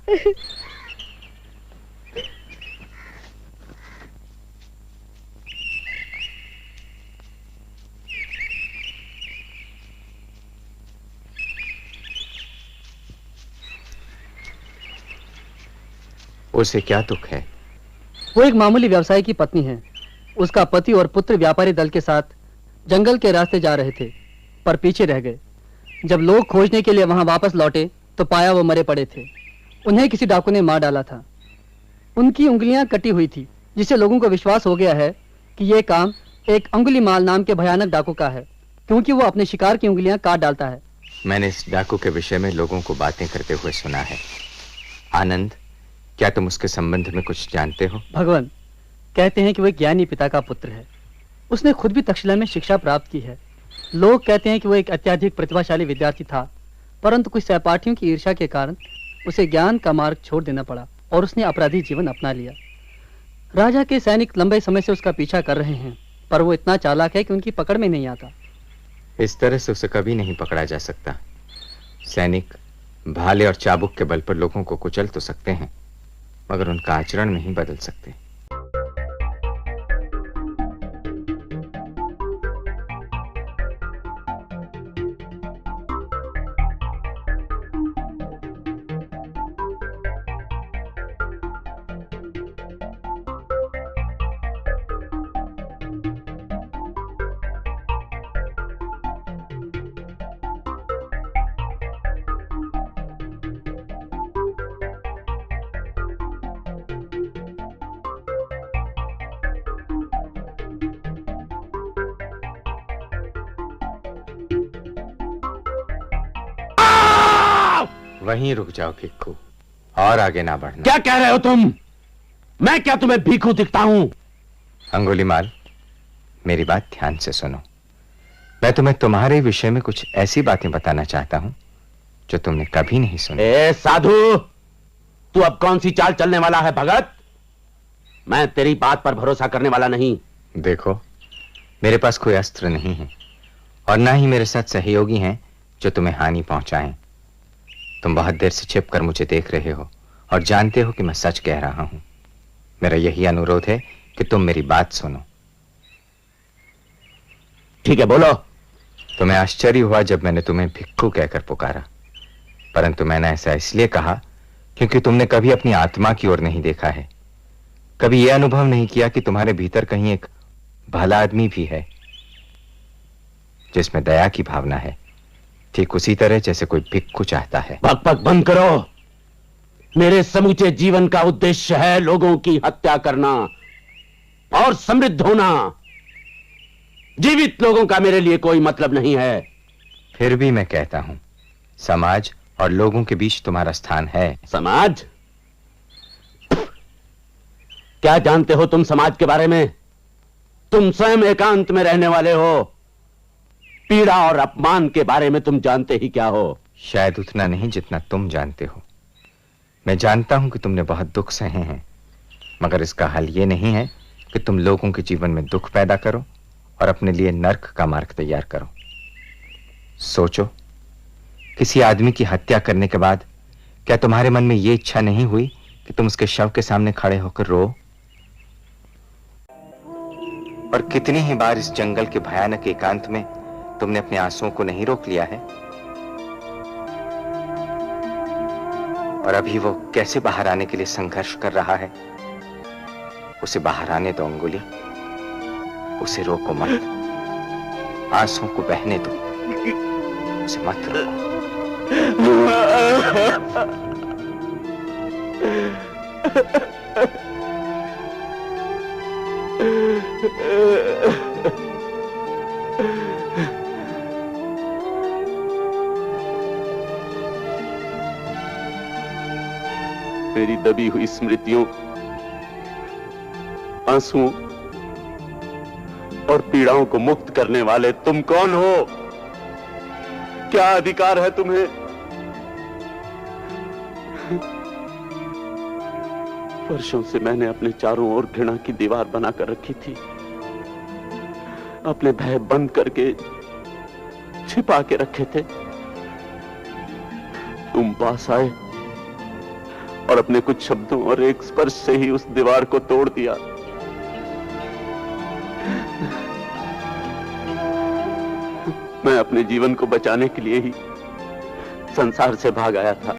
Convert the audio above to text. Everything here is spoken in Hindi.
उसे क्या दुख है? वो एक मामूली व्यवसायी की पत्नी है। उसका पति और पुत्र व्यापारी दल के साथ जंगल के रास्ते जा रहे थे, पर पीछे रह गए। जब लोग खोजने के लिए वहां वापस लौटे तो पाया वो मरे पड़े थे। उन्हें किसी डाकू ने मार डाला था। उनकी उंगलियां कटी हुई थी, जिससे लोगों को विश्वास हो गया है कि ये काम एक अंगुलीमाल नाम के भयानक डाकू का है, क्योंकि वो अपने शिकार की उंगलियां काट डालता है। मैंने इस डाकू के विषय में लोगों को बातें करते हुए सुना है। आनंद, क्या तुम उसके संबंध में कुछ जानते हो? भगवान, कहते हैं कि वो एक ज्ञानी पिता का पुत्र है। उसने खुद भी तक्षशिला में शिक्षा प्राप्त की है। लोग कहते हैं कि वो एक अत्यधिक प्रतिभाशाली विद्यार्थी था, परंतु कुछ सहपाठियों की ईर्ष्या के कारण उसे ज्ञान का मार्ग छोड़ देना पड़ा और उसने अपराधी जीवन अपना लिया। राजा के सैनिक लंबे समय से उसका पीछा कर रहे हैं, पर वो इतना चालाक है कि उनकी पकड़ में नहीं आता। इस तरह से उसे कभी नहीं पकड़ा जा सकता। सैनिक भाले और चाबुक के बल पर लोगों को कुचल तो सकते हैं, मगर उनका आचरण नहीं बदल सकते। वहीं रुक जाओ भिक्खू, और आगे ना बढ़ना। क्या कह रहे हो तुम? मैं क्या तुम्हें भिक्खू दिखता हूं? अंगुलीमाल, मेरी बात ध्यान से सुनो। मैं तुम्हें तुम्हारे विषय में कुछ ऐसी बातें बताना चाहता हूं जो तुमने कभी नहीं सुनी। ए साधु, तू अब कौन सी चाल चलने वाला है भगत? मैं तेरी बात पर भरोसा करने वाला नहीं। देखो, मेरे पास कोई अस्त्र नहीं है और ना ही मेरे साथ सहयोगी हैं जो तुम्हें हानि पहुंचाएं। तुम बहुत देर से छिपकर मुझे देख रहे हो और जानते हो कि मैं सच कह रहा हूं। मेरा यही अनुरोध है कि तुम मेरी बात सुनो। ठीक है, बोलो। तुम्हें आश्चर्य हुआ जब मैंने तुम्हें भिक्खू कहकर पुकारा, परंतु मैंने ऐसा इसलिए कहा क्योंकि तुमने कभी अपनी आत्मा की ओर नहीं देखा है। कभी यह अनुभव नहीं किया कि तुम्हारे भीतर कहीं एक भला आदमी भी है जिसमें दया की भावना है, ठीक उसी तरह जैसे कोई भिक्खू चाहता है। बक बक बंद करो। मेरे समूचे जीवन का उद्देश्य है लोगों की हत्या करना और समृद्ध होना। जीवित लोगों का मेरे लिए कोई मतलब नहीं है। फिर भी मैं कहता हूं, समाज और लोगों के बीच तुम्हारा स्थान है। समाज? क्या जानते हो तुम समाज के बारे में? तुम स्वयं एकांत में रहने वाले हो। पीड़ा और अपमान के बारे में तुम जानते ही क्या हो? शायद उतना नहीं जितना तुम जानते हो। मैं जानता हूं कि तुमने बहुत दुख सहे हैं, मगर इसका हल यह नहीं है कि तुम लोगों के जीवन में दुख पैदा करो और अपने लिए नर्क का मार्ग तैयार करो। सोचो, किसी आदमी की हत्या करने के बाद क्या तुम्हारे मन में यह इच्छा नहीं हुई कि तुम उसके शव के सामने खड़े होकर रो? और कितनी ही बार इस जंगल के भयानक एकांत में तुमने अपने आंसुओं को नहीं रोक लिया है? और अभी वो कैसे बाहर आने के लिए संघर्ष कर रहा है। उसे बाहर आने दो अंगुली, उसे रोको मत। आंसुओं को बहने दो, उसे मत रोको। मेरी दबी हुई स्मृतियों, आंसुओं और पीड़ाओं को मुक्त करने वाले तुम कौन हो? क्या अधिकार है तुम्हें? वर्षों से मैंने अपने चारों ओर घृणा की दीवार बनाकर रखी थी। अपने भय बंद करके छिपा के रखे थे। तुम पास आए और अपने कुछ शब्दों और एक स्पर्श से ही उस दीवार को तोड़ दिया। मैं अपने जीवन को बचाने के लिए ही संसार से भाग आया था।